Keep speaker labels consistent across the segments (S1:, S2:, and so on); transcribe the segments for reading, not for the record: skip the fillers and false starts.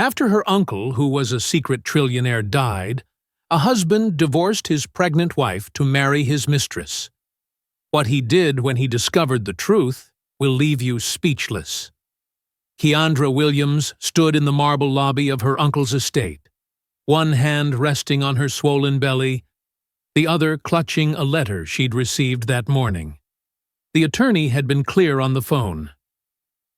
S1: After her uncle, who was a secret trillionaire, died, a husband divorced his pregnant wife to marry his mistress. What he did when he discovered the truth will leave you speechless. Keandra Williams stood in the marble lobby of her uncle's estate, one hand resting on her swollen belly, the other clutching a letter she'd received that morning. The attorney had been clear on the phone.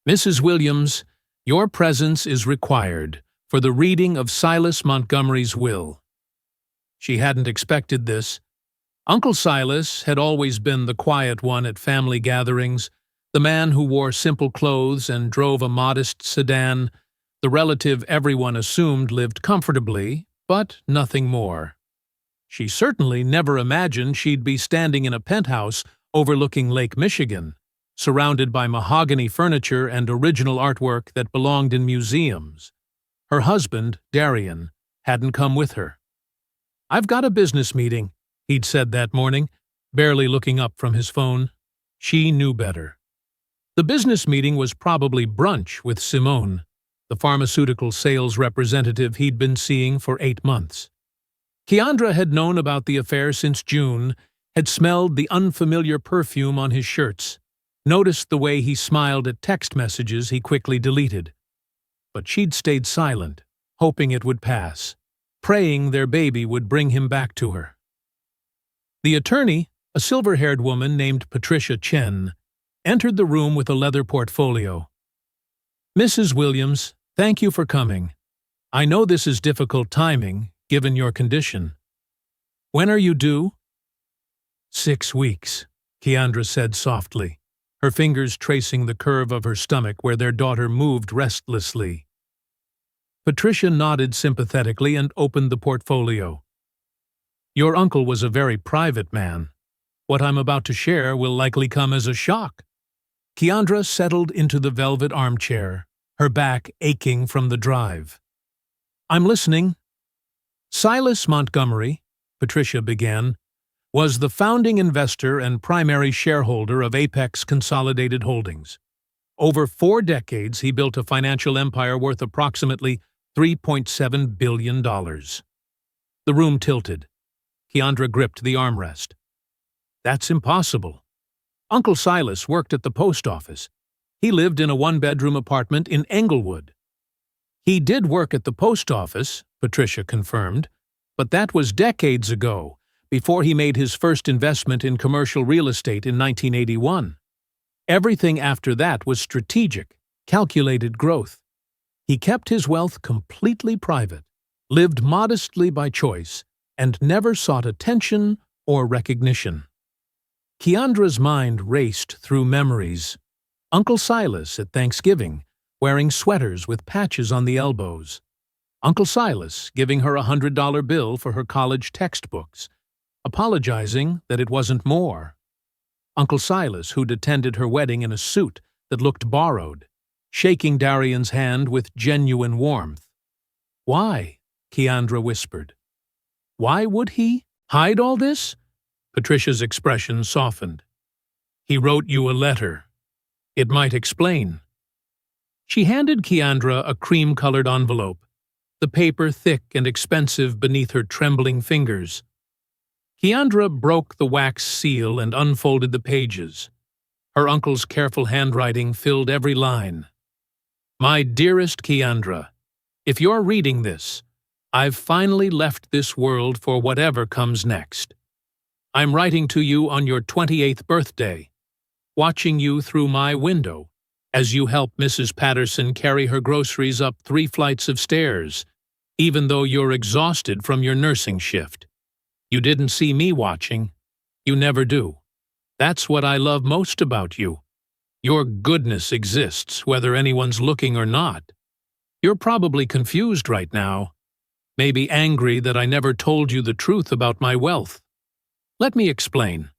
S1: "Mrs. Williams, your presence is required for the reading of Silas Montgomery's will." She hadn't expected this. Uncle Silas had always been the quiet one at family gatherings, the man who wore simple clothes and drove a modest sedan, the relative everyone assumed lived comfortably, but nothing more. She certainly never imagined she'd be standing in a penthouse overlooking Lake Michigan, surrounded by mahogany furniture and original artwork that belonged in museums. Her husband, Darien, hadn't come with her. "I've got a business meeting," he'd said that morning, barely looking up from his phone. She knew better. The business meeting was probably brunch with Simone, the pharmaceutical sales representative he'd been seeing for 8 months. Keandra had known about the affair since June, had smelled the unfamiliar perfume on his shirts, noticed the way he smiled at text messages he quickly deleted. But she'd stayed silent, hoping it would pass, praying their baby would bring him back to her. The attorney, a silver-haired woman named Patricia Chen, entered the room with a leather portfolio. "Mrs. Williams, thank you for coming. I know this is difficult timing, given your condition. When are you due?" 6 weeks, Keandra said softly, her fingers tracing the curve of her stomach where their daughter moved restlessly. Patricia nodded sympathetically and opened the portfolio. "Your uncle was a very private man. What I'm about to share will likely come as a shock." Keandra settled into the velvet armchair, her back aching from the drive. "I'm listening." "Silas Montgomery," Patricia began, "was the founding investor and primary shareholder of Apex Consolidated Holdings. Over 4 decades, he built a financial empire worth approximately $3.7 billion. The room tilted. Keandra gripped the armrest. "That's impossible. Uncle Silas worked at the post office. He lived in a 1-bedroom apartment in Englewood." "He did work at the post office," Patricia confirmed, "but that was decades ago, before he made his first investment in commercial real estate in 1981. Everything after that was strategic, calculated growth. He kept his wealth completely private, lived modestly by choice, and never sought attention or recognition." Keandra's mind raced through memories. Uncle Silas at Thanksgiving, wearing sweaters with patches on the elbows. Uncle Silas giving her a $100 bill for her college textbooks, apologizing that it wasn't more. Uncle Silas, who'd attended her wedding in a suit that looked borrowed, shaking Darien's hand with genuine warmth. "Why?" Keandra whispered. "Why would he hide all this?" Patricia's expression softened. "He wrote you a letter. It might explain." She handed Keandra a cream-colored envelope, the paper thick and expensive beneath her trembling fingers. Keandra broke the wax seal and unfolded the pages. Her uncle's careful handwriting filled every line. "My dearest Keandra, if you're reading this, I've finally left this world for whatever comes next. I'm writing to you on your 28th birthday, watching you through my window as you help Mrs. Patterson carry her groceries up 3 flights of stairs, even though you're exhausted from your nursing shift. You didn't see me watching. You never do. That's what I love most about you. Your goodness exists whether anyone's looking or not. You're probably confused right now, maybe angry that I never told you the truth about my wealth. Let me explain.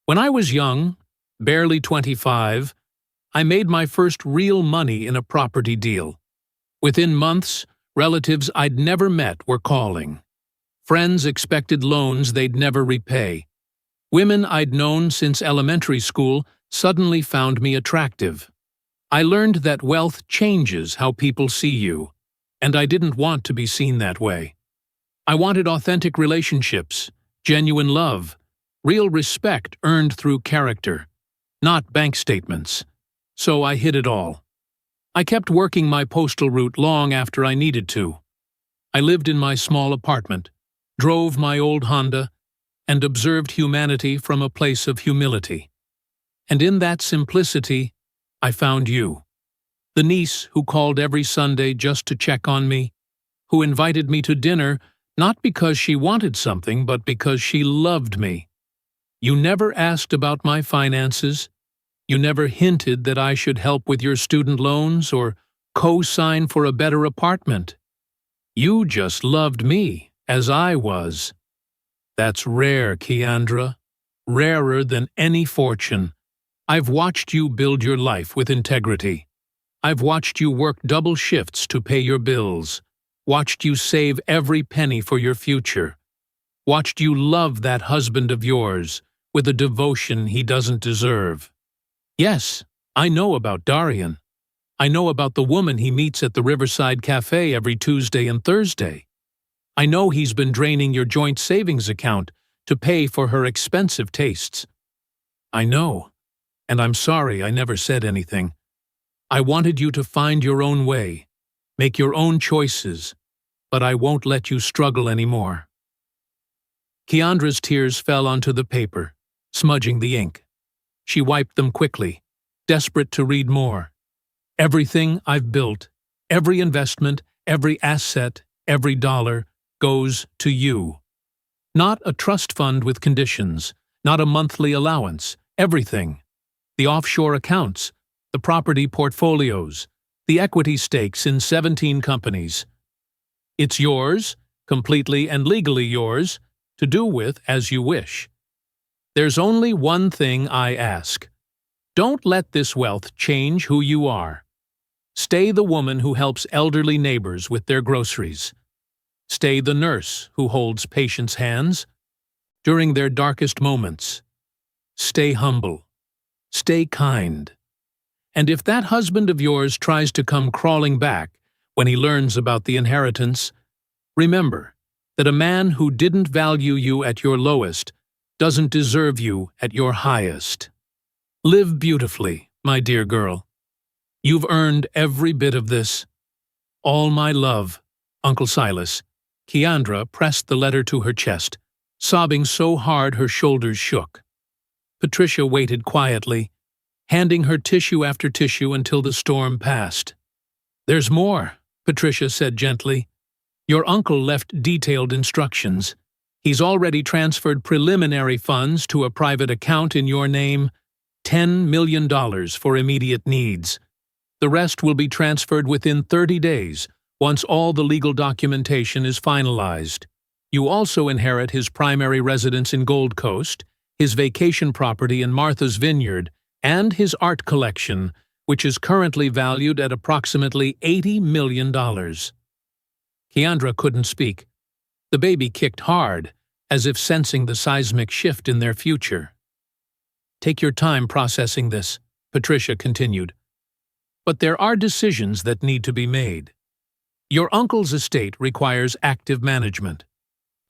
S1: When I was young, barely 25, I made my first real money in a property deal. Within months, relatives I'd never met were calling. Friends expected loans they'd never repay. Women I'd known since elementary school suddenly found me attractive. I learned that wealth changes how people see you. And I didn't want to be seen that way. I wanted authentic relationships, genuine love, real respect earned through character, not bank statements. So I hid it all. I kept working my postal route long after I needed to. I lived in my small apartment, drove my old Honda, and observed humanity from a place of humility. And in that simplicity, I found you. The niece who called every Sunday just to check on me, who invited me to dinner not because she wanted something, but because she loved me. You never asked about my finances. You never hinted that I should help with your student loans or co-sign for a better apartment. You just loved me as I was. That's rare, Keandra. Rarer than any fortune. I've watched you build your life with integrity. I've watched you work double shifts to pay your bills. Watched you save every penny for your future. Watched you love that husband of yours with a devotion he doesn't deserve. Yes, I know about Darien. I know about the woman he meets at the Riverside Cafe every Tuesday and Thursday. I know he's been draining your joint savings account to pay for her expensive tastes. I know, and I'm sorry I never said anything. I wanted you to find your own way, make your own choices, but I won't let you struggle anymore. Keandra's tears fell onto the paper, smudging the ink. She wiped them quickly, desperate to read more. Everything I've built, every investment, every asset, every dollar, goes to you. Not a trust fund with conditions, not a monthly allowance, everything. The offshore accounts, the property portfolios, the equity stakes in 17 companies. It's yours, completely and legally yours, to do with as you wish. There's only one thing I ask. Don't let this wealth change who you are. Stay the woman who helps elderly neighbors with their groceries. Stay the nurse who holds patients' hands during their darkest moments. Stay humble. Stay kind. And if that husband of yours tries to come crawling back when he learns about the inheritance, remember that a man who didn't value you at your lowest doesn't deserve you at your highest. Live beautifully, my dear girl. You've earned every bit of this. All my love, Uncle Silas. Keandra pressed the letter to her chest, sobbing so hard her shoulders shook. Patricia waited quietly, handing her tissue after tissue until the storm passed. There's more, Patricia said gently. Your uncle left detailed instructions. He's already transferred preliminary funds to a private account in your name, $10 million for immediate needs. The rest will be transferred within 30 days, once all the legal documentation is finalized. You also inherit his primary residence in Gold Coast, his vacation property in Martha's Vineyard, and his art collection, which is currently valued at approximately $80 million. Keandra couldn't speak. The baby kicked hard, as if sensing the seismic shift in their future. Take your time processing this, Patricia continued. But there are decisions that need to be made. Your uncle's estate requires active management.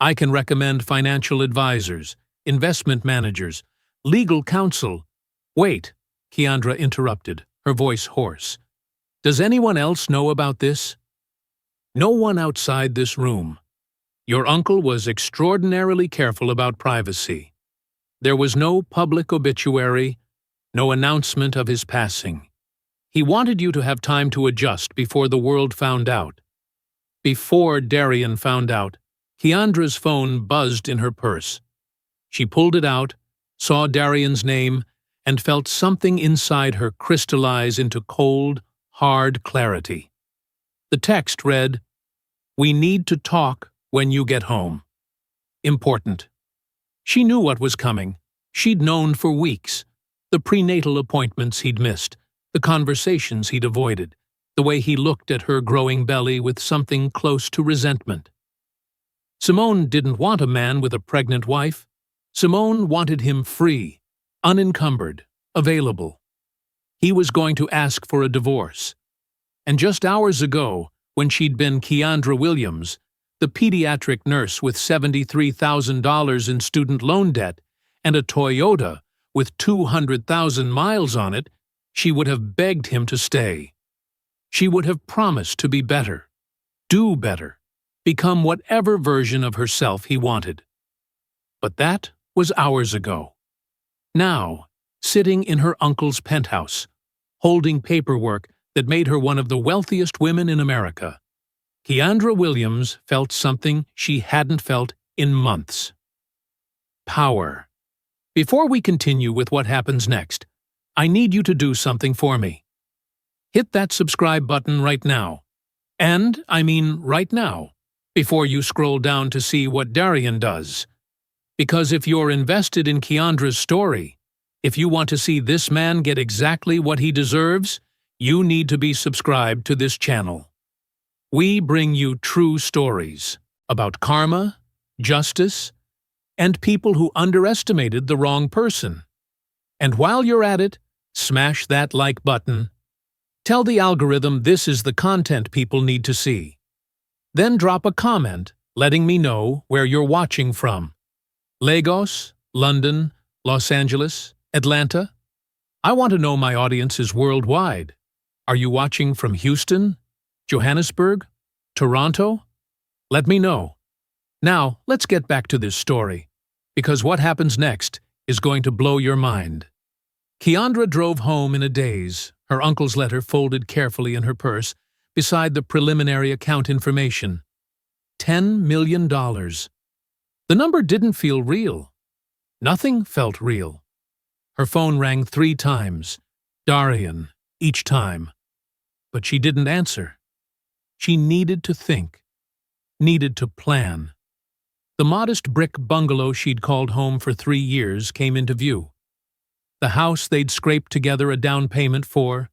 S1: I can recommend financial advisors, investment managers, legal counsel. Wait, Keandra interrupted, her voice hoarse. Does anyone else know about this? No one outside this room. Your uncle was extraordinarily careful about privacy. There was no public obituary, no announcement of his passing. He wanted you to have time to adjust before the world found out. Before Darien found out, Keandra's phone buzzed in her purse. She pulled it out, saw Darien's name, and felt something inside her crystallize into cold, hard clarity. The text read, "We need to talk when you get home." Important. She knew what was coming. She'd known for weeks. The prenatal appointments he'd missed, the conversations he'd avoided, the way he looked at her growing belly with something close to resentment. Simone didn't want a man with a pregnant wife. Simone wanted him free, unencumbered, available. He was going to ask for a divorce. And just hours ago, when she'd been Keandra Williams, the pediatric nurse with $73,000 in student loan debt and a Toyota with 200,000 miles on it, she would have begged him to stay. She would have promised to be better, do better, become whatever version of herself he wanted. But that was hours ago. Now, sitting in her uncle's penthouse, holding paperwork that made her one of the wealthiest women in America, Keandra Williams felt something she hadn't felt in months. Power. Before we continue with what happens next, I need you to do something for me. Hit that subscribe button right now. And, I mean right now, before you scroll down to see what Darien does. Because if you're invested in Keandra's story, if you want to see this man get exactly what he deserves, you need to be subscribed to this channel. We bring you true stories about karma, justice, and people who underestimated the wrong person. And while you're at it, smash that like button. Tell the algorithm this is the content people need to see. Then drop a comment letting me know where you're watching from. Lagos, London, Los Angeles, Atlanta? I want to know my audience is worldwide. Are you watching from Houston, Johannesburg, Toronto? Let me know. Now, let's get back to this story, because what happens next is going to blow your mind. Keandra drove home in a daze, her uncle's letter folded carefully in her purse beside the preliminary account information. $10 million. The number didn't feel real. Nothing felt real. Her phone rang 3 times, Darien, each time. But she didn't answer. She needed to think, needed to plan. The modest brick bungalow she'd called home for 3 years came into view. The house they'd scraped together a down payment for.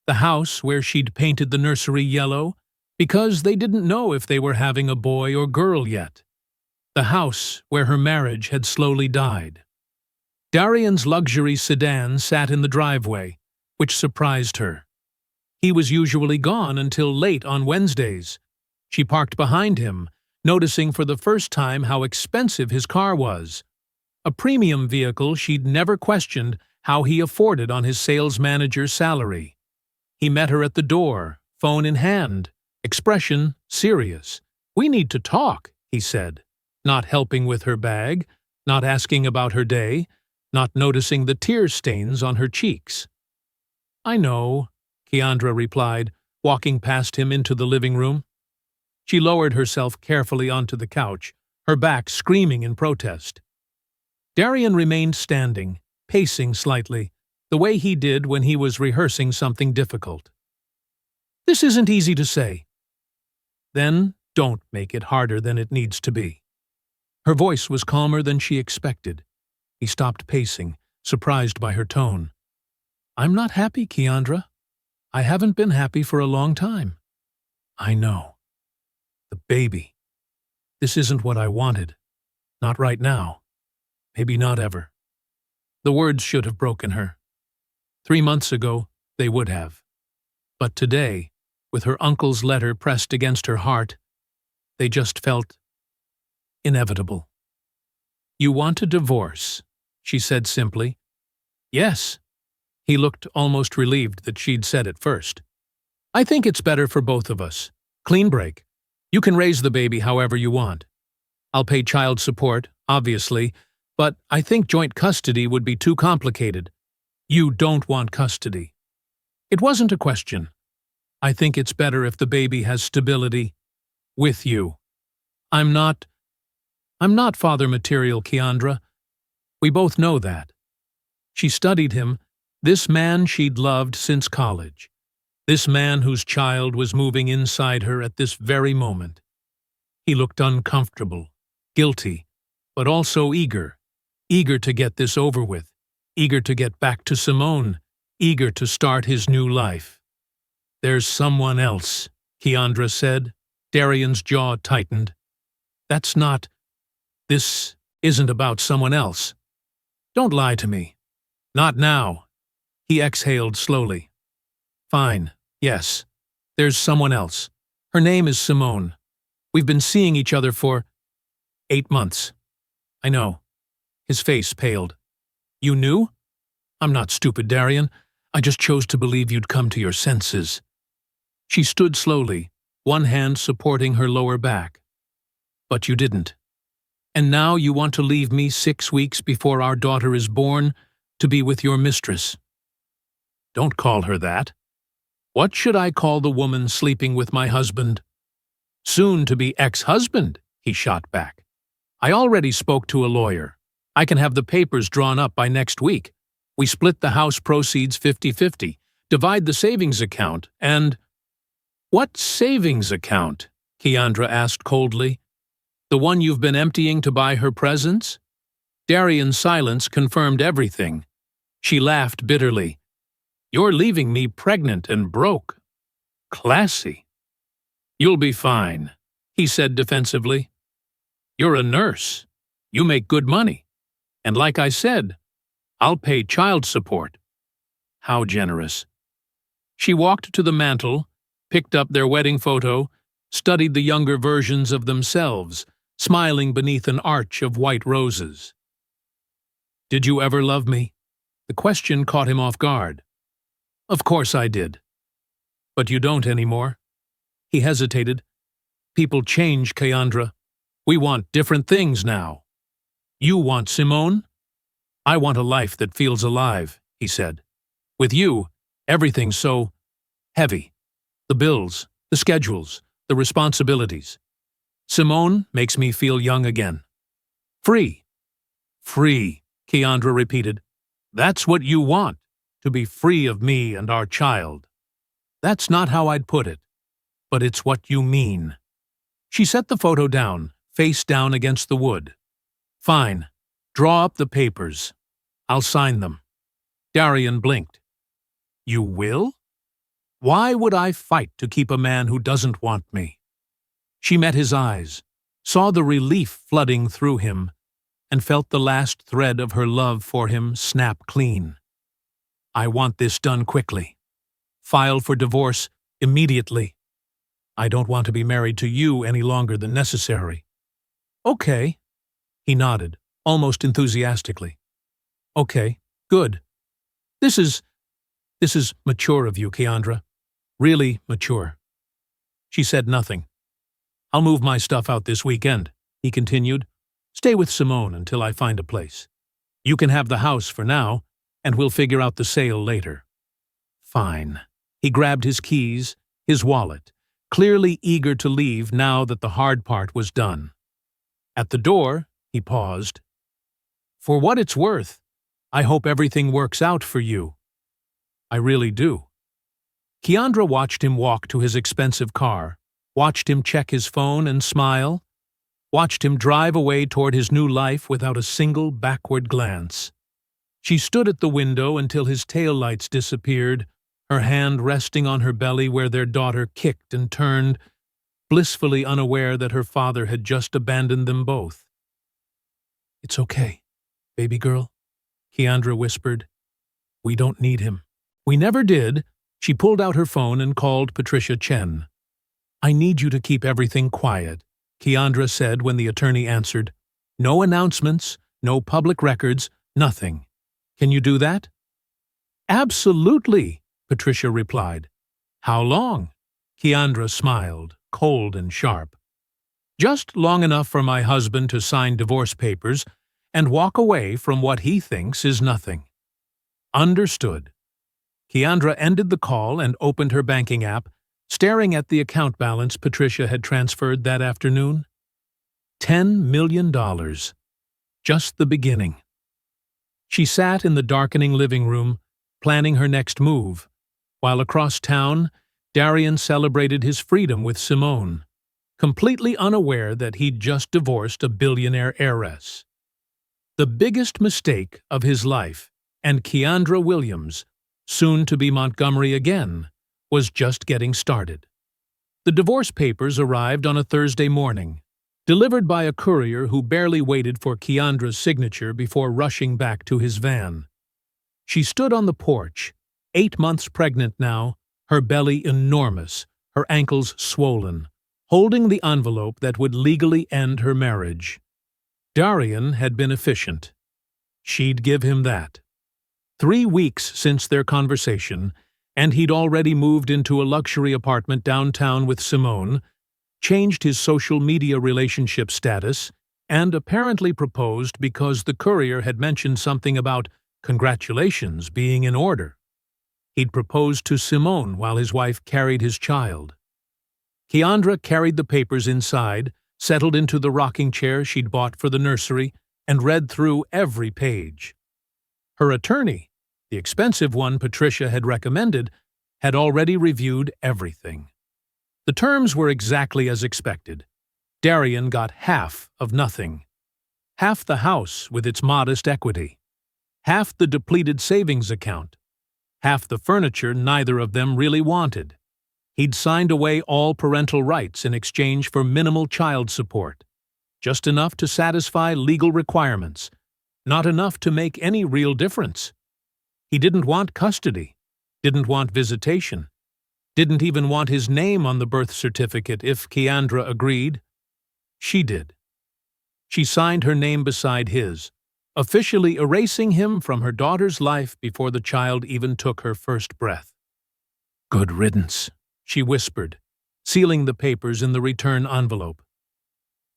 S1: The house where she'd painted the nursery yellow because they didn't know if they were having a boy or girl yet. The house where her marriage had slowly died. Darien's luxury sedan sat in the driveway, which surprised her. He was usually gone until late on Wednesdays. She parked behind him, noticing for the first time how expensive his car was. A premium vehicle she'd never questioned how he afforded on his sales manager's salary. He met her at the door, phone in hand, expression serious. "We need to talk," he said, not helping with her bag, not asking about her day, not noticing the tear stains on her cheeks. "I know," Keandra replied, walking past him into the living room. She lowered herself carefully onto the couch, her back screaming in protest. Darien remained standing, pacing slightly, the way he did when he was rehearsing something difficult. "This isn't easy to say." "Then don't make it harder than it needs to be." Her voice was calmer than she expected. He stopped pacing, surprised by her tone. "I'm not happy, Keandra. I haven't been happy for a long time." "I know. The baby. This isn't what I wanted. Not right now. Maybe not ever." The words should have broken her. 3 months ago, they would have. But today, with her uncle's letter pressed against her heart, they just felt inevitable. "You want a divorce," she said simply. "Yes." He looked almost relieved that she'd said it first. "I think it's better for both of us. Clean break. You can raise the baby however you want. I'll pay child support, obviously, but I think joint custody would be too complicated. You don't want custody." It wasn't a question. "I think it's better if the baby has stability with you. I'm not father material, Keandra. We both know that." She studied him, this man she'd loved since college, this man whose child was moving inside her at this very moment. He looked uncomfortable, guilty, but also eager to get this over with, eager to get back to Simone, eager to start his new life. "There's someone else," Keandra said. Darien's jaw tightened. This isn't about someone else. Don't lie to me. Not now." He exhaled slowly. "Fine, yes, there's someone else. Her name is Simone. We've been seeing each other for 8 months. I know. His face paled. You knew? I'm not stupid, Darien. I just chose to believe you'd come to your senses. She stood slowly, one hand supporting her lower back. But you didn't. And now you want to leave me 6 weeks before our daughter is born to be with your mistress. Don't call her that. What should I call the woman sleeping with my husband? Soon-to-be ex-husband, he shot back. I already spoke to a lawyer. I can have the papers drawn up by next week. We split the house proceeds 50-50, divide the savings account, and— What savings account? Keandra asked coldly. The one you've been emptying to buy her presents? Darien's silence confirmed everything. She laughed bitterly. You're leaving me pregnant and broke. Classy. You'll be fine, he said defensively. You're a nurse. You make good money. And like I said, I'll pay child support. How generous. She walked to the mantel, picked up their wedding photo, studied the younger versions of themselves, smiling beneath an arch of white roses. Did you ever love me? The question caught him off guard. Of course I did. But you don't anymore. He hesitated. People change, Keandra. We want different things now. You want Simone? I want a life that feels alive, he said. With you, everything's so heavy. The bills, the schedules, the responsibilities. Simone makes me feel young again. Free. Free, Keandra repeated. That's what you want, to be free of me and our child. That's not how I'd put it, but it's what you mean. She set the photo down, face down against the wood. Fine. Draw up the papers. I'll sign them. Darien blinked. You will? Why would I fight to keep a man who doesn't want me? She met his eyes, saw the relief flooding through him, and felt the last thread of her love for him snap clean. I want this done quickly. File for divorce immediately. I don't want to be married to you any longer than necessary. Okay. He nodded, almost enthusiastically. Okay, good. This is mature of you, Keandra. Really mature. She said nothing. I'll move my stuff out this weekend, he continued. Stay with Simone until I find a place. You can have the house for now, and we'll figure out the sale later. Fine. He grabbed his keys, his wallet, clearly eager to leave now that the hard part was done. At the door, he paused. For what it's worth, I hope everything works out for you. I really do. Keandra watched him walk to his expensive car, watched him check his phone and smile, watched him drive away toward his new life without a single backward glance. She stood at the window until his taillights disappeared, her hand resting on her belly where their daughter kicked and turned, blissfully unaware that her father had just abandoned them both. It's okay, baby girl, Keandra whispered. We don't need him. We never did. She pulled out her phone and called Patricia Chen. I need you to keep everything quiet, Keandra said when the attorney answered. No announcements, no public records, nothing. Can you do that? Absolutely, Patricia replied. How long? Keandra smiled, cold and sharp. Just long enough for my husband to sign divorce papers and walk away from what he thinks is nothing. Understood. Keandra ended the call and opened her banking app, staring at the account balance Patricia had transferred that afternoon. $10 million. Just the beginning. She sat in the darkening living room, planning her next move, while across town, Darien celebrated his freedom with Simone, completely unaware that he'd just divorced a billionaire heiress. The biggest mistake of his life, and Keandra Williams, soon to be Montgomery again, was just getting started. The divorce papers arrived on a Thursday morning, delivered by a courier who barely waited for Keandra's signature before rushing back to his van. She stood on the porch, 8 months pregnant now, her belly enormous, her ankles swollen, holding the envelope that would legally end her marriage. Darien had been efficient. She'd give him that. 3 weeks since their conversation, and he'd already moved into a luxury apartment downtown with Simone, changed his social media relationship status, and apparently proposed because the courier had mentioned something about congratulations being in order. He'd proposed to Simone while his wife carried his child. Keandra carried the papers inside, settled into the rocking chair she'd bought for the nursery, and read through every page. Her attorney, the expensive one Patricia had recommended, had already reviewed everything. The terms were exactly as expected. Darien got half of nothing. Half the house with its modest equity. Half the depleted savings account. Half the furniture neither of them really wanted. He'd signed away all parental rights in exchange for minimal child support. Just enough to satisfy legal requirements. Not enough to make any real difference. He didn't want custody. Didn't want visitation. Didn't even want his name on the birth certificate if Keandra agreed. She did. She signed her name beside his, officially erasing him from her daughter's life before the child even took her first breath. "Good riddance," she whispered, sealing the papers in the return envelope.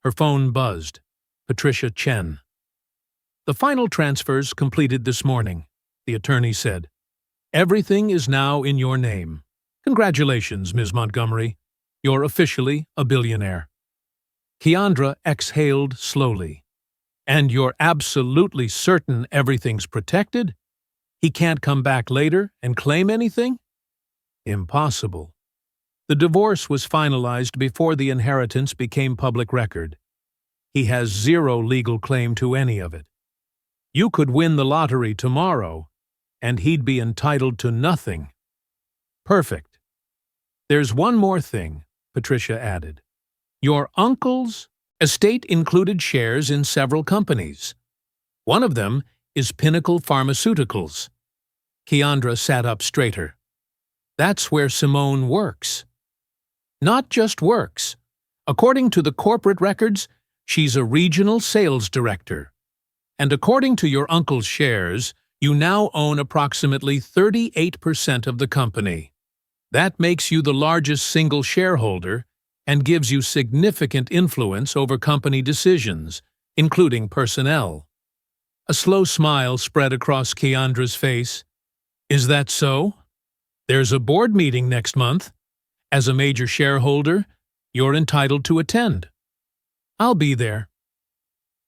S1: Her phone buzzed. Patricia Chen. "The final transfers completed this morning," the attorney said. "Everything is now in your name. Congratulations, Ms. Montgomery. You're officially a billionaire." Keandra exhaled slowly. "And you're absolutely certain everything's protected? He can't come back later and claim anything?" Impossible. The divorce was finalized before the inheritance became public record. He has zero legal claim to any of it. You could win the lottery tomorrow, and he'd be entitled to nothing. Perfect. There's one more thing, Patricia added. Your uncle's estate included shares in several companies. One of them is Pinnacle Pharmaceuticals. Keandra sat up straighter. That's where Simone works. Not just works. According to the corporate records, she's a regional sales director. And according to your uncle's shares, you now own approximately 38% of the company. That makes you the largest single shareholder and gives you significant influence over company decisions, including personnel. A slow smile spread across Keandra's face. Is that so? There's a board meeting next month. As a major shareholder, you're entitled to attend. I'll be there.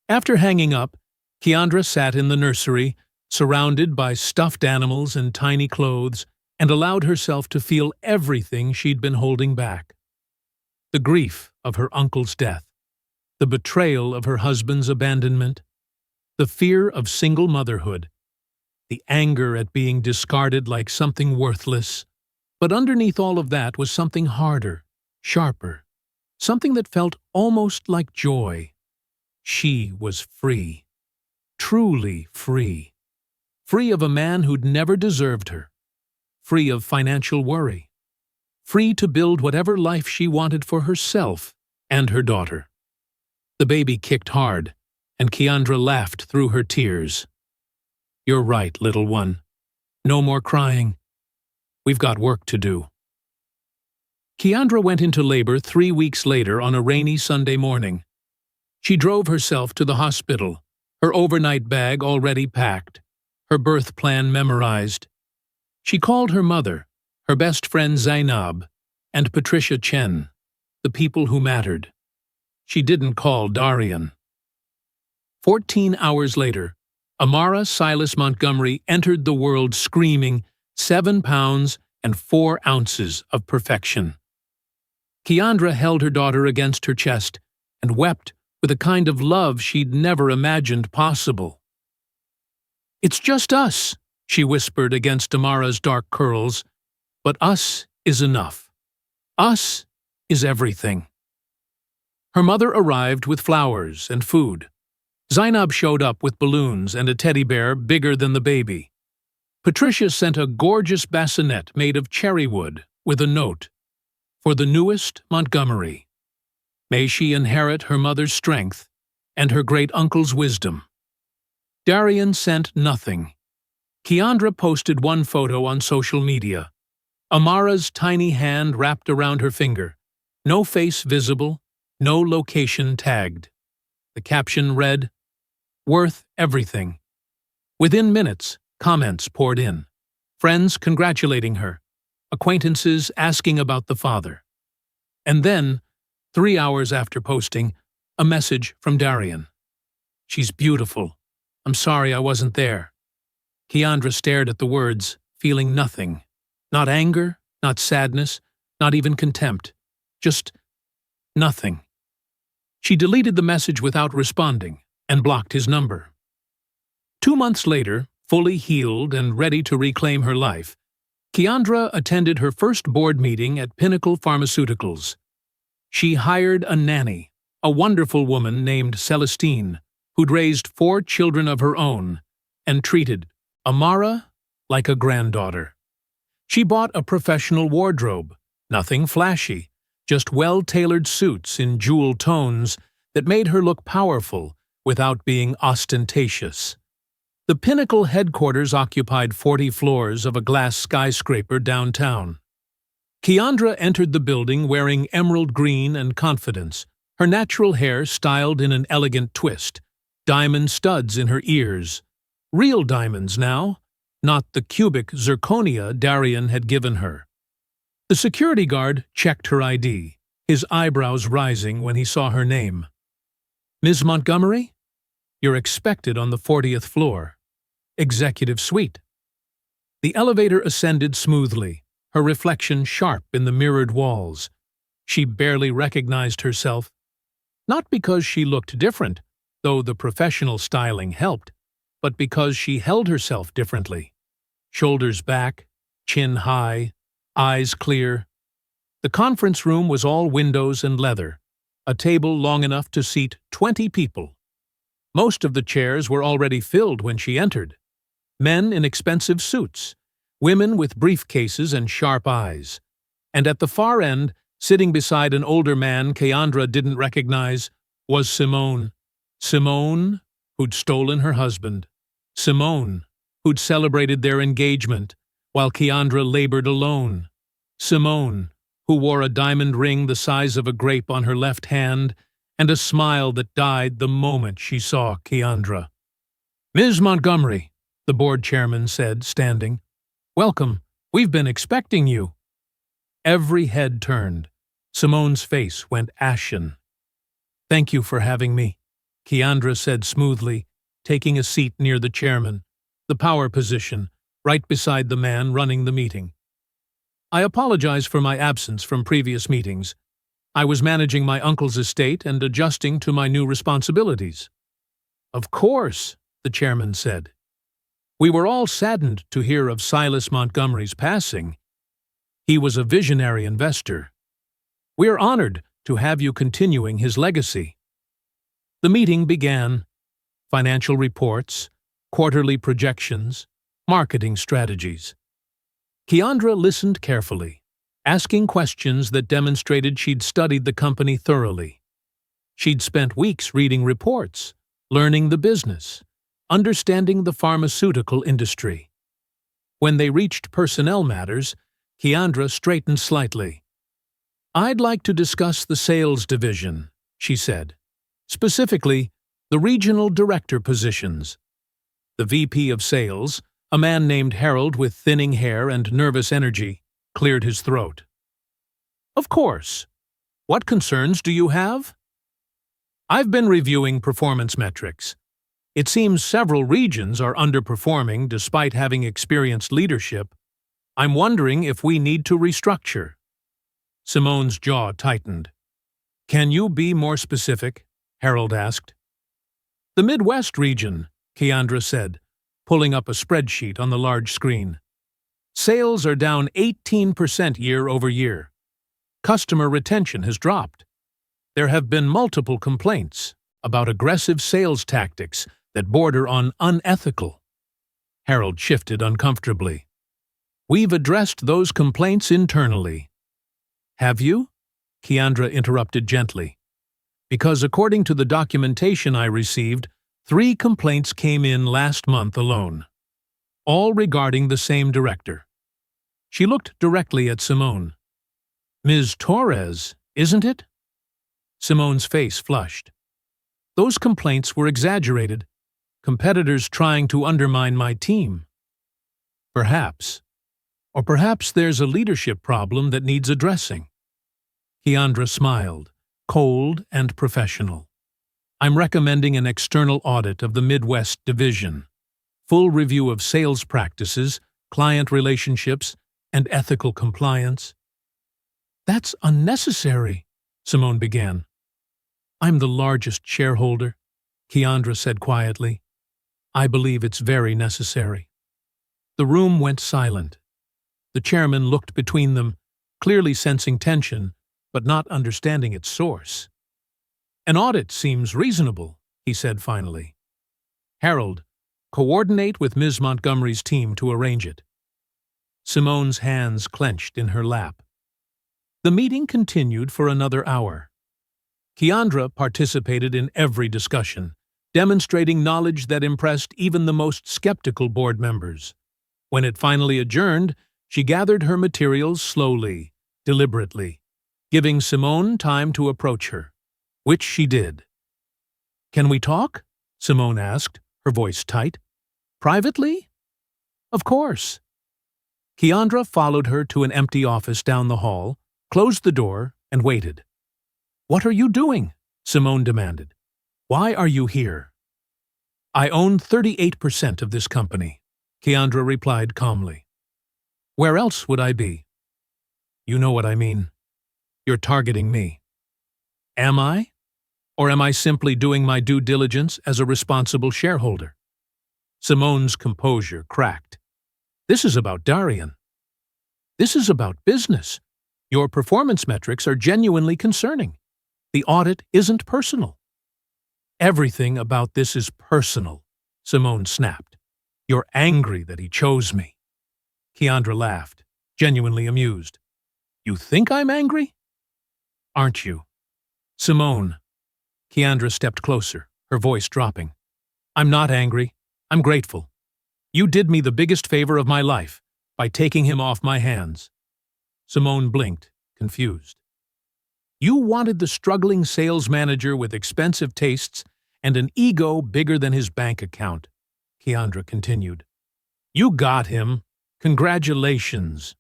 S1: After hanging up, Keandra sat in the nursery, surrounded by stuffed animals and tiny clothes, and allowed herself to feel everything she'd been holding back. The grief of her uncle's death, the betrayal of her husband's abandonment, the fear of single motherhood, the anger at being discarded like something worthless. But underneath all of that was something harder, sharper, something that felt almost like joy. She was free. Truly free. Free of a man who'd never deserved her. Free of financial worry. Free to build whatever life she wanted for herself and her daughter. The baby kicked hard, and Keandra laughed through her tears. You're right, little one. No more crying. We've got work to do. Keandra went into labor 3 weeks later on a rainy Sunday morning. She drove herself to the hospital, her overnight bag already packed, her birth plan memorized. She called her mother, her best friend Zainab, and Patricia Chen, the people who mattered. She didn't call Darien. 14 hours later, Amara Silas Montgomery entered the world screaming 7 pounds and 4 ounces of perfection. Keandra held her daughter against her chest and wept with a kind of love she'd never imagined possible. It's just us, she whispered against Amara's dark curls, but us is enough. Us is everything. Her mother arrived with flowers and food. Zainab showed up with balloons and a teddy bear bigger than the baby. Patricia sent a gorgeous bassinet made of cherry wood with a note. for the newest Montgomery. May she inherit her mother's strength and her great-uncle's wisdom. Darien sent nothing. Keandra posted one photo on social media. Amara's tiny hand wrapped around her finger. No face visible, no location tagged. The caption read, "Worth everything." Within minutes, comments poured in. Friends congratulating her. Acquaintances asking about the father. And then, 3 hours after posting, a message from Darien. "She's beautiful. I'm sorry I wasn't there." Keandra stared at the words, feeling nothing. Not anger, not sadness, not even contempt. Just nothing. She deleted the message without responding and blocked his number. 2 months later, fully healed and ready to reclaim her life, Keandra attended her first board meeting at Pinnacle Pharmaceuticals. She hired a nanny, a wonderful woman named Celestine, who'd raised 4 children of her own, and treated Amara like a granddaughter. She bought a professional wardrobe, nothing flashy, just well-tailored suits in jewel tones that made her look powerful without being ostentatious. The Pinnacle headquarters occupied 40 floors of a glass skyscraper downtown. Keandra entered the building wearing emerald green and confidence, her natural hair styled in an elegant twist, diamond studs in her ears. Real diamonds now, not the cubic zirconia Darien had given her. The security guard checked her ID, his eyebrows rising when he saw her name. "Ms. Montgomery? You're expected on the 40th floor. Executive suite." The elevator ascended smoothly, her reflection sharp in the mirrored walls. She barely recognized herself. Not because she looked different, though the professional styling helped, but because she held herself differently. Shoulders back, chin high, eyes clear. The conference room was all windows and leather, a table long enough to seat 20 people. Most of the chairs were already filled when she entered. Men in expensive suits, women with briefcases and sharp eyes. And at the far end, sitting beside an older man Keandra didn't recognize, was Simone. Simone, who'd stolen her husband. Simone, who'd celebrated their engagement, while Keandra labored alone. Simone, who wore a diamond ring the size of a grape on her left hand, and a smile that died the moment she saw Keandra. "Ms. Montgomery," the board chairman said, standing. "Welcome. We've been expecting you." Every head turned. Simone's face went ashen. "Thank you for having me," Keandra said smoothly, taking a seat near the chairman, the power position, right beside the man running the meeting. "I apologize for my absence from previous meetings. I was managing my uncle's estate and adjusting to my new responsibilities." "Of course," the chairman said. "We were all saddened to hear of Silas Montgomery's passing. He was a visionary investor. We're honored to have you continuing his legacy." The meeting began. Financial reports, quarterly projections, marketing strategies. Keandra listened carefully, asking questions that demonstrated she'd studied the company thoroughly. She'd spent weeks reading reports, learning the business, understanding the pharmaceutical industry. When they reached personnel matters, Keandra straightened slightly. "I'd like to discuss the sales division," she said. "Specifically, the regional director positions." The VP of sales, a man named Harold with thinning hair and nervous energy, cleared his throat. "Of course. What concerns do you have?" "I've been reviewing performance metrics. It seems several regions are underperforming despite having experienced leadership. I'm wondering if we need to restructure." Simone's jaw tightened. "Can you be more specific?" Harold asked. "The Midwest region," Keandra said, pulling up a spreadsheet on the large screen. "Sales are down 18% year over year. Customer retention has dropped. There have been multiple complaints about aggressive sales tactics that border on unethical." Harold shifted uncomfortably. "We've addressed those complaints internally." Have you? Keandra interrupted gently. Because according to the documentation I received, 3 complaints came in last month alone, all regarding the same director. She looked directly at Simone. Ms. Torres, isn't it? Simone's face flushed. Those complaints were exaggerated. Competitors trying to undermine my team. Perhaps. Or perhaps there's a leadership problem that needs addressing. Keandra smiled, cold and professional. I'm recommending an external audit of the Midwest division, full review of sales practices, client relationships, and ethical compliance. That's unnecessary, Simone began. I'm the largest shareholder, Keandra said quietly. I believe it's very necessary. The room went silent. The chairman looked between them, clearly sensing tension, but not understanding its source. An audit seems reasonable, he said finally. Harold, coordinate with Ms. Montgomery's team to arrange it. Simone's hands clenched in her lap. The meeting continued for another hour. Keandra participated in every discussion, demonstrating knowledge that impressed even the most skeptical board members. When it finally adjourned, she gathered her materials slowly, deliberately, giving Simone time to approach her, which she did. Can we talk? Simone asked, her voice tight. Privately? Of course. Keandra followed her to an empty office down the hall, closed the door, and waited. What are you doing? Simone demanded. Why are you here? I own 38% of this company, Keandra replied calmly. Where else would I be? You know what I mean. You're targeting me. Am I? Or am I simply doing my due diligence as a responsible shareholder? Simone's composure cracked. This is about Darien. This is about business. Your performance metrics are genuinely concerning. The audit isn't personal. Everything about this is personal, Simone snapped. You're angry that he chose me. Keandra laughed, genuinely amused. You think I'm angry? Aren't you? Simone. Keandra stepped closer, her voice dropping. I'm not angry. I'm grateful. You did me the biggest favor of my life by taking him off my hands. Simone blinked, confused. You wanted the struggling sales manager with expensive tastes and an ego bigger than his bank account, Keandra continued. You got him. Congratulations.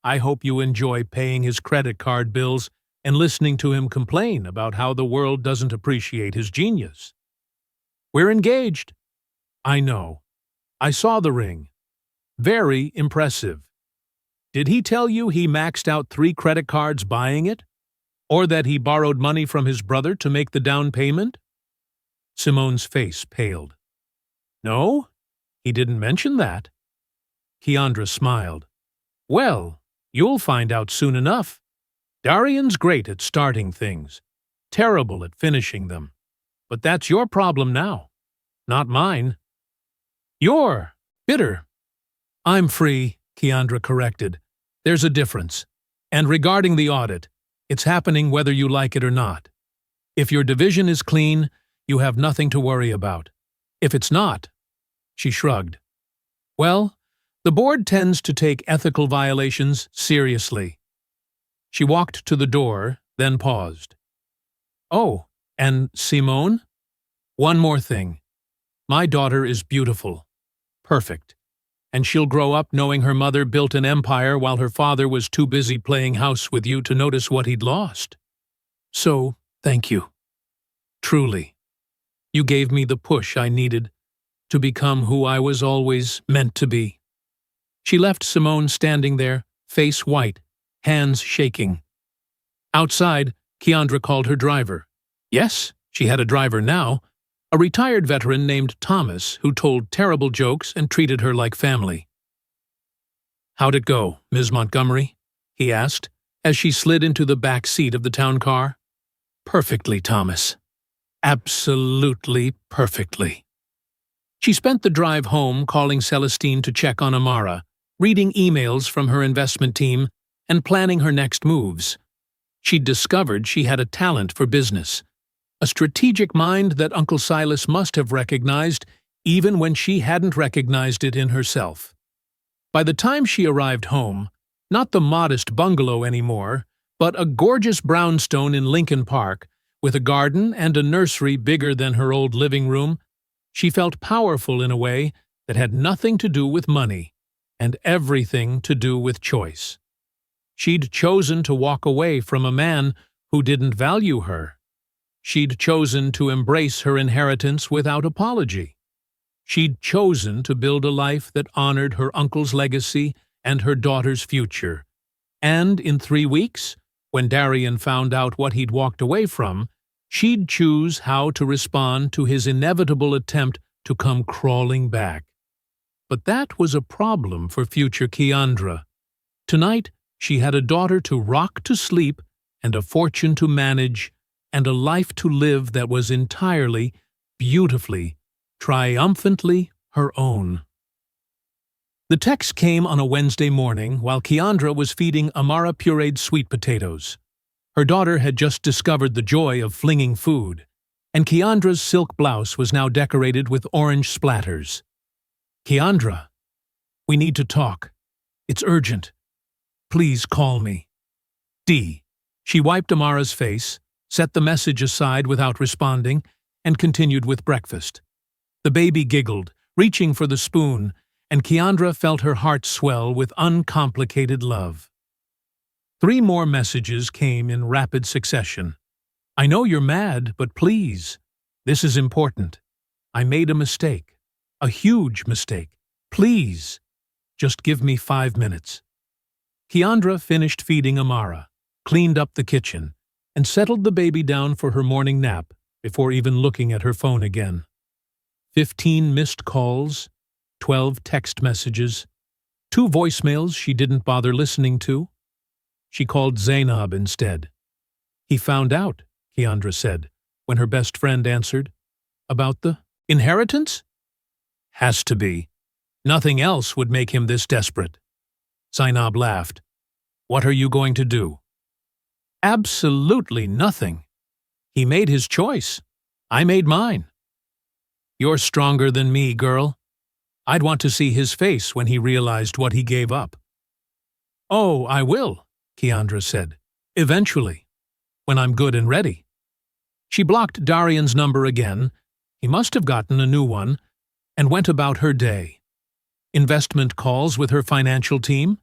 S1: I hope you enjoy paying his credit card bills and listening to him complain about how the world doesn't appreciate his genius. We're engaged. I know. I saw the ring. Very impressive. Did he tell you he maxed out 3 credit cards buying it? Or that he borrowed money from his brother to make the down payment? Simone's face paled. No, he didn't mention that. Keandra smiled. Well, you'll find out soon enough. Darien's great at starting things, terrible at finishing them. But that's your problem now, not mine. You're bitter. I'm free, Keandra corrected. There's a difference. And regarding the audit, it's happening whether you like it or not. If your division is clean, you have nothing to worry about. If it's not, she shrugged. Well, the board tends to take ethical violations seriously. She walked to the door, then paused. Oh, and Simone? One more thing. My daughter is beautiful, perfect, and she'll grow up knowing her mother built an empire while her father was too busy playing house with you to notice what he'd lost. So, thank you. Truly. You gave me the push I needed to become who I was always meant to be. She left Simone standing there, face white, hands shaking. Outside, Keandra called her driver. Yes, she had a driver now, a retired veteran named Thomas who told terrible jokes and treated her like family. How'd it go, Ms. Montgomery? He asked, as she slid into the back seat of the town car. Perfectly, Thomas. Absolutely perfectly. She spent the drive home calling Celestine to check on Amara, reading emails from her investment team, and planning her next moves, She'd discovered she had a talent for business, a strategic mind that Uncle Silas must have recognized even when she hadn't recognized it in herself. By the time she arrived home, not the modest bungalow anymore, but a gorgeous brownstone in Lincoln Park, with a garden and a nursery bigger than her old living room, she felt powerful in a way that had nothing to do with money, and everything to do with choice. She'd chosen to walk away from a man who didn't value her. She'd chosen to embrace her inheritance without apology. She'd chosen to build a life that honored her uncle's legacy and her daughter's future. And in 3 weeks, when Darien found out what he'd walked away from, she'd choose how to respond to his inevitable attempt to come crawling back. But that was a problem for future Keandra. Tonight, she had a daughter to rock to sleep and a fortune to manage and a life to live that was entirely, beautifully, triumphantly her own. The text came on a Wednesday morning while Keandra was feeding Amara-pureed sweet potatoes. Her daughter had just discovered the joy of flinging food, and Keandra's silk blouse was now decorated with orange splatters. "Keandra, we need to talk. It's urgent. Please call me. D." She wiped Amara's face, set the message aside without responding, and continued with breakfast. The baby giggled, reaching for the spoon, and Keandra felt her heart swell with uncomplicated love. 3 more messages came in rapid succession. "I know you're mad, but please. This is important. I made a mistake. A huge mistake. Please. Just give me 5 minutes." Keandra finished feeding Amara, cleaned up the kitchen, and settled the baby down for her morning nap before even looking at her phone again. 15 missed calls, 12 text messages, 2 voicemails she didn't bother listening to. She called Zainab instead. "He found out," Keandra said, when her best friend answered. "About the inheritance?" "Has to be. Nothing else would make him this desperate." Zainab laughed. "What are you going to do?" "Absolutely nothing. He made his choice. I made mine." "You're stronger than me, girl. I'd want to see his face when he realized what he gave up." "Oh, I will," Keandra said. "Eventually. When I'm good and ready." She blocked Darien's number again, he must have gotten a new one, and went about her day. Investment calls with her financial team,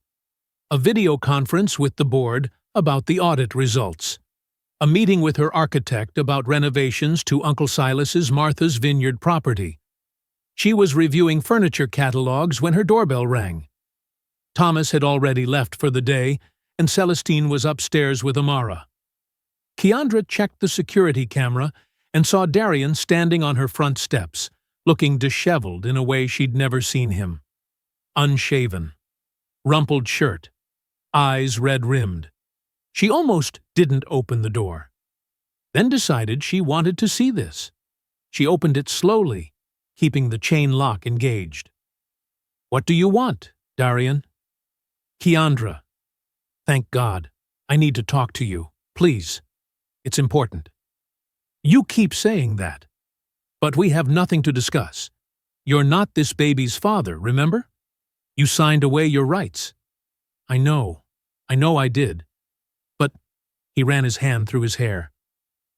S1: a video conference with the board about the audit results, a meeting with her architect about renovations to Uncle Silas's Martha's Vineyard property. She was reviewing furniture catalogs when her doorbell rang. Thomas had already left for the day, and Celestine was upstairs with Amara. Keandra checked the security camera and saw Darien standing on her front steps, looking disheveled in a way she'd never seen him. Unshaven, rumpled shirt, eyes red-rimmed. She almost didn't open the door, then decided she wanted to see this. She opened it slowly, keeping the chain lock engaged. "What do you want, Darien?" "Keandra. Thank God. I need to talk to you. Please. It's important." "You keep saying that. But we have nothing to discuss. You're not this baby's father, remember? You signed away your rights." I know I did. But," he ran his hand through his hair,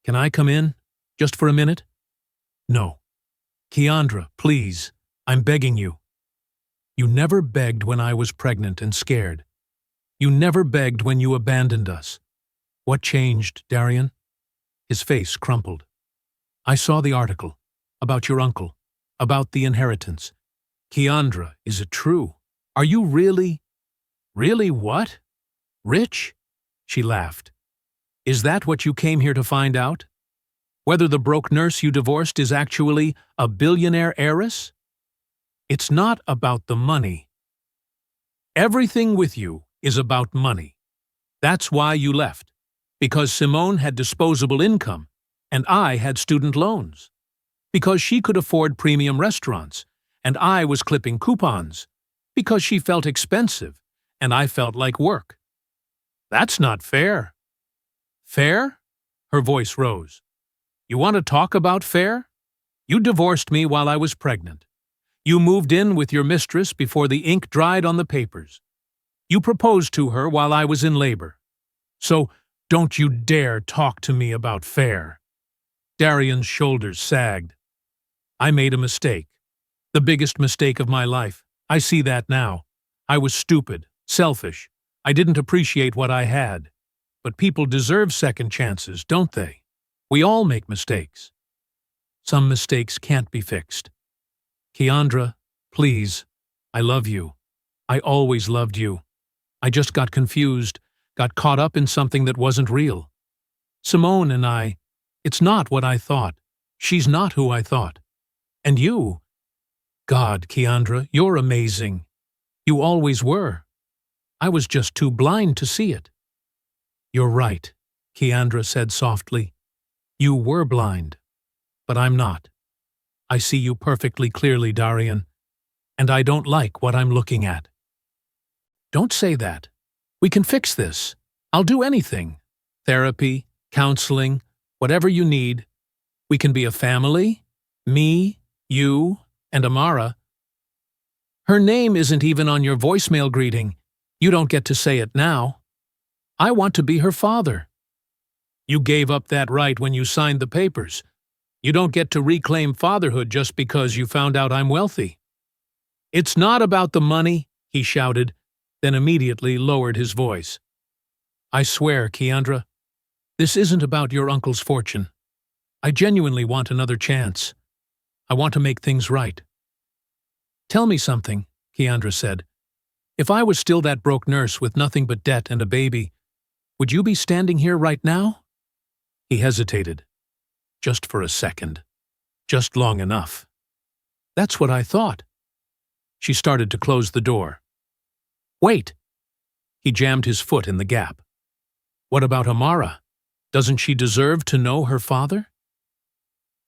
S1: "can I come in? Just for a minute?" "No. Keandra, please. I'm begging you." "You never begged when I was pregnant and scared. You never begged when you abandoned us. What changed, Darien?" His face crumpled. "I saw the article. About your uncle. About the inheritance. Keandra, is it true? Are you really—" "Really what? Rich?" She laughed. "Is that what you came here to find out? Whether the broke nurse you divorced is actually a billionaire heiress? It's not about the money. Everything with you is about money. That's why you left. Because Simone had disposable income, and I had student loans. Because she could afford premium restaurants, and I was clipping coupons. Because she felt expensive, and I felt like work. That's not fair." Fair? Her voice rose. You want to talk about fair? You divorced me while I was pregnant. You moved in with your mistress before the ink dried on the papers. You proposed to her while I was in labor. So don't you dare talk to me about fair. Darien's shoulders sagged. I made a mistake. The biggest mistake of my life. I see that now. I was stupid, selfish. I didn't appreciate what I had. But people deserve second chances, don't they? We all make mistakes. Some mistakes can't be fixed. Keandra, please. I love you. I always loved you. I just got confused, got caught up in something that wasn't real. Simone and I, it's not what I thought. She's not who I thought. And you? God, Keandra, you're amazing. You always were. I was just too blind to see it. You're right, Keandra said softly. You were blind, but I'm not. I see you perfectly clearly, Darien, and I don't like what I'm looking at. Don't say that. We can fix this. I'll do anything. Therapy, counseling, whatever you need. We can be a family. Me, you, and Amara. Her name isn't even on your voicemail greeting. You don't get to say it now. I want to be her father. You gave up that right when you signed the papers. You don't get to reclaim fatherhood just because you found out I'm wealthy. It's not about the money, he shouted, then immediately lowered his voice. I swear, Keandra, this isn't about your uncle's fortune. I genuinely want another chance. I want to make things right. Tell me something, Keandra said. If I was still that broke nurse with nothing but debt and a baby, would you be standing here right now? He hesitated. Just for a second. Just long enough. That's what I thought. She started to close the door. Wait! He jammed his foot in the gap. What about Amara? Doesn't she deserve to know her father?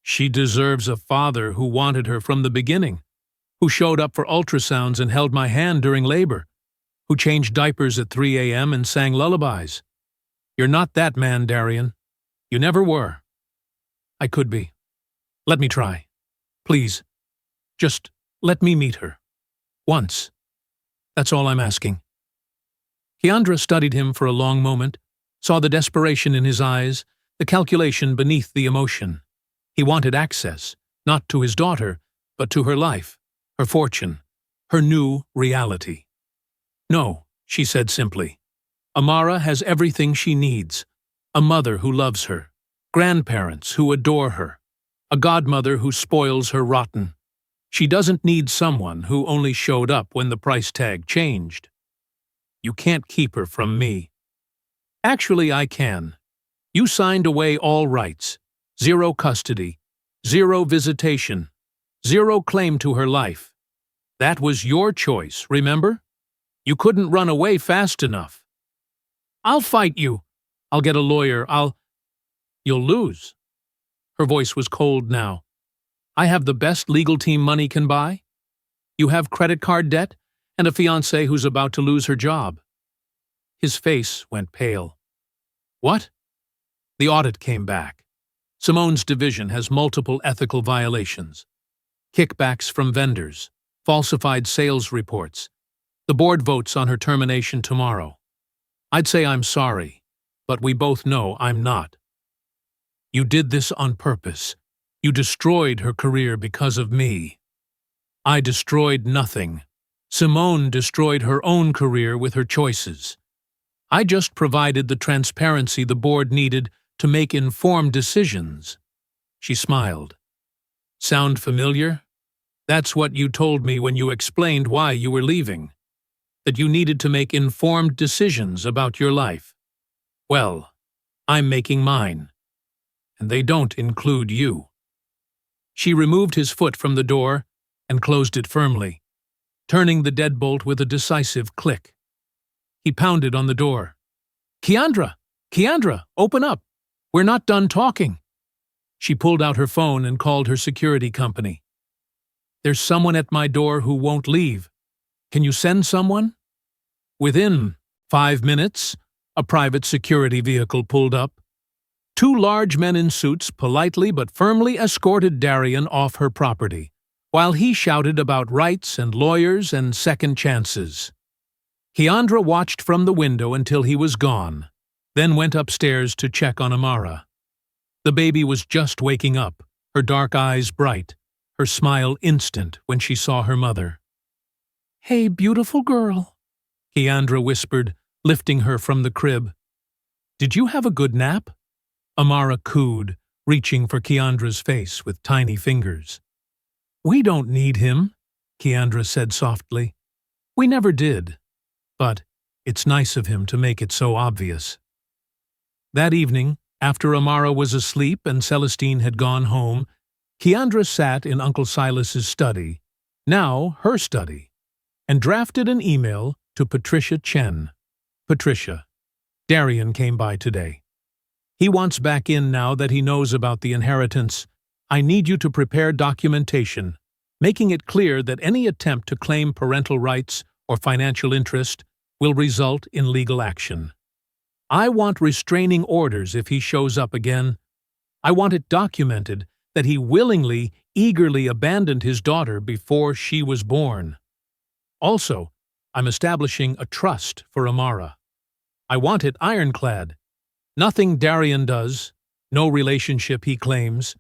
S1: She deserves a father who wanted her from the beginning, who showed up for ultrasounds and held my hand during labor, who changed diapers at 3 a.m. and sang lullabies. You're not that man, Darien. You never were. I could be. Let me try. Please. Just let me meet her. Once. That's all I'm asking. Keandra studied him for a long moment, saw the desperation in his eyes, the calculation beneath the emotion. He wanted access, not to his daughter, but to her life, her fortune, her new reality. No, she said simply. Amara has everything she needs. A mother who loves her, grandparents who adore her, a godmother who spoils her rotten. She doesn't need someone who only showed up when the price tag changed. You can't keep her from me. Actually, I can. You signed away all rights. 0 custody, 0 visitation, 0 claim to her life. That was your choice, remember? You couldn't run away fast enough. I'll fight you. I'll get a lawyer. You'll lose. Her voice was cold now. I have the best legal team money can buy. You have credit card debt and a fiancée who's about to lose her job. His face went pale. What? The audit came back. Simone's division has multiple ethical violations. Kickbacks from vendors, falsified sales reports. The board votes on her termination tomorrow. I'd say I'm sorry, but we both know I'm not. You did this on purpose. You destroyed her career because of me. I destroyed nothing. Simone destroyed her own career with her choices. I just provided the transparency the board needed to make informed decisions. She smiled. Sound familiar? That's what you told me when you explained why you were leaving. That you needed to make informed decisions about your life. Well, I'm making mine. And they don't include you. She removed his foot from the door and closed it firmly, turning the deadbolt with a decisive click. He pounded on the door. Keandra! Keandra, open up! We're not done talking. She pulled out her phone and called her security company. There's someone at my door who won't leave. Can you send someone? Within 5 minutes, a private security vehicle pulled up, Two large men in suits politely but firmly escorted Darien off her property, while he shouted about rights and lawyers and second chances. Keandra watched from the window until he was gone, then went upstairs to check on Amara. The baby was just waking up, her dark eyes bright, her smile instant when she saw her mother. "Hey, beautiful girl," Keandra whispered, lifting her from the crib. "Did you have a good nap?" Amara cooed, reaching for Keandra's face with tiny fingers. "We don't need him," Keandra said softly. "We never did. But it's nice of him to make it so obvious." That evening, after Amara was asleep and Celestine had gone home, Keandra sat in Uncle Silas's study, now her study, and drafted an email to Patricia Chen. "Patricia, Darien came by today. He wants back in now that he knows about the inheritance. I need you to prepare documentation, making it clear that any attempt to claim parental rights or financial interest will result in legal action. I want restraining orders if he shows up again. I want it documented that he willingly, eagerly abandoned his daughter before she was born. Also, I'm establishing a trust for Amara. I want it ironclad. Nothing Darien does, no relationship he claims,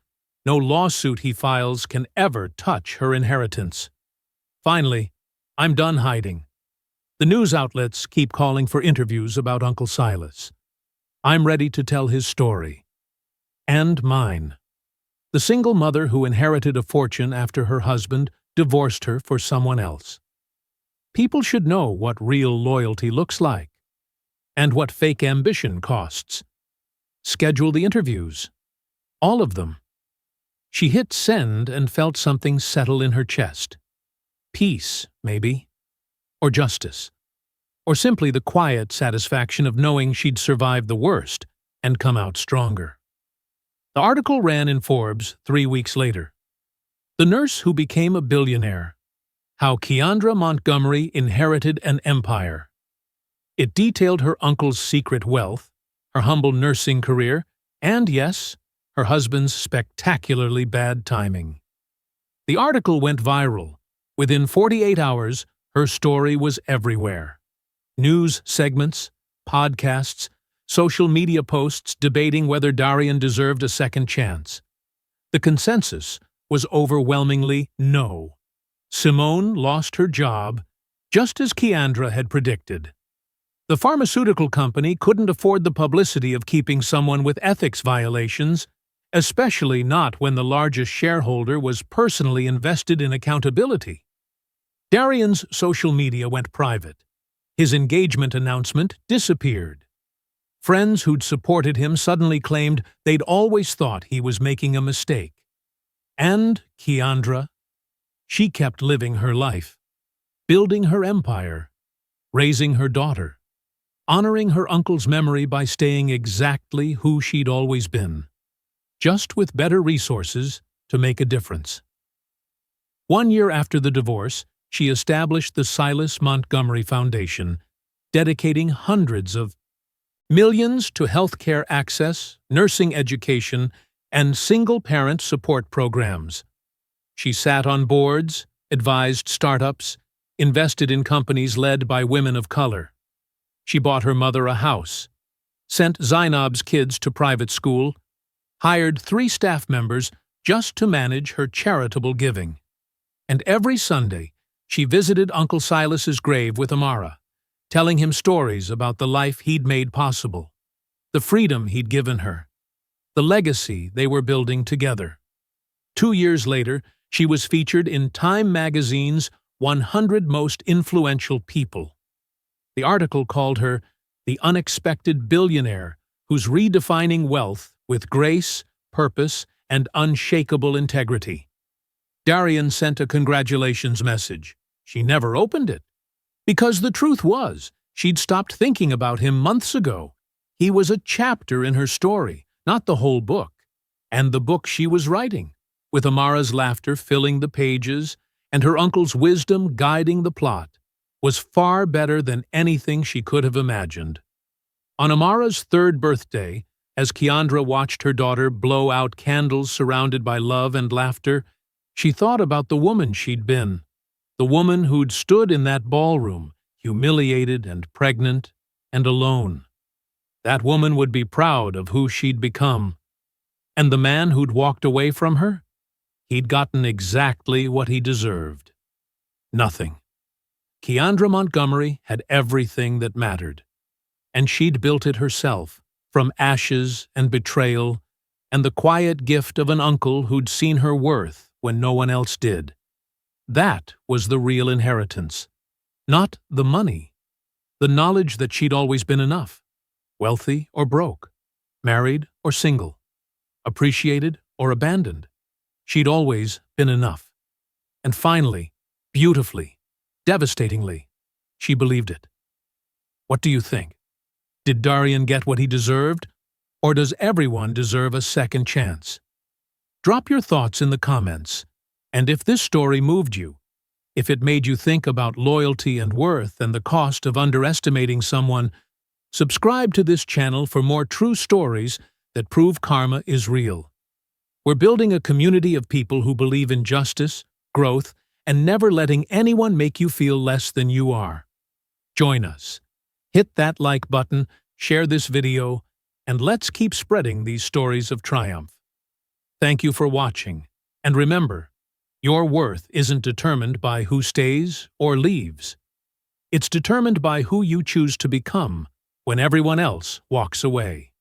S1: no lawsuit he files can ever touch her inheritance. Finally, I'm done hiding. The news outlets keep calling for interviews about Uncle Silas. I'm ready to tell his story. And mine. The single mother who inherited a fortune after her husband divorced her for someone else. People should know what real loyalty looks like, and what fake ambition costs. Schedule the interviews. All of them. She hit send and felt something settle in her chest. Peace, maybe. Or justice. Or simply the quiet satisfaction of knowing she'd survived the worst and come out stronger. The article ran in Forbes 3 weeks later. The Nurse Who Became a Billionaire. How Keandra Montgomery Inherited an Empire. It detailed her uncle's secret wealth, her humble nursing career, and yes, her husband's spectacularly bad timing. The article went viral. Within 48 hours, her story was everywhere. News segments, podcasts, social media posts debating whether Darien deserved a second chance. The consensus was overwhelmingly no. Simone lost her job, just as Keandra had predicted. The pharmaceutical company couldn't afford the publicity of keeping someone with ethics violations, especially not when the largest shareholder was personally invested in accountability. Darien's social media went private. His engagement announcement disappeared. Friends who'd supported him suddenly claimed they'd always thought he was making a mistake. And Keandra? She kept living her life, building her empire, raising her daughter, honoring her uncle's memory by staying exactly who she'd always been, just with better resources to make a difference. 1 year after the divorce, she established the Silas Montgomery Foundation, dedicating hundreds of millions to healthcare access, nursing education, and single-parent support programs. She sat on boards, advised startups, invested in companies led by women of color. She bought her mother a house, sent Zainab's kids to private school, hired 3 staff members just to manage her charitable giving. And every Sunday, she visited Uncle Silas's grave with Amara, telling him stories about the life he'd made possible, the freedom he'd given her, the legacy they were building together. 2 years later, she was featured in Time magazine's 100 Most Influential People. The article called her the unexpected billionaire who's redefining wealth with grace, purpose, and unshakable integrity. Darien sent a congratulations message. She never opened it. Because the truth was, she'd stopped thinking about him months ago. He was a chapter in her story, not the whole book. And the book she was writing, with Amara's laughter filling the pages and her uncle's wisdom guiding the plot, was far better than anything she could have imagined. On Amara's 3rd birthday, As Kiandra watched her daughter blow out candles surrounded by love and laughter, she thought about the woman she'd been, the woman who'd stood in that ballroom, humiliated and pregnant and alone. That woman would be proud of who she'd become. And the man who'd walked away from her? He'd gotten exactly what he deserved. Nothing. Kiandra Montgomery had everything that mattered. And she'd built it herself, from ashes and betrayal, and the quiet gift of an uncle who'd seen her worth when no one else did. That was the real inheritance. Not the money. The knowledge that she'd always been enough. Wealthy or broke. Married or single. Appreciated or abandoned. She'd always been enough. And finally, beautifully, devastatingly, she believed it. What do you think? Did Darien get what he deserved? Or does everyone deserve a second chance? Drop your thoughts in the comments. And if this story moved you, if it made you think about loyalty and worth and the cost of underestimating someone, subscribe to this channel for more true stories that prove karma is real. We're building a community of people who believe in justice, growth, and never letting anyone make you feel less than you are. Join us. Hit that like button, share this video, and let's keep spreading these stories of triumph. Thank you for watching, and remember, your worth isn't determined by who stays or leaves. It's determined by who you choose to become when everyone else walks away.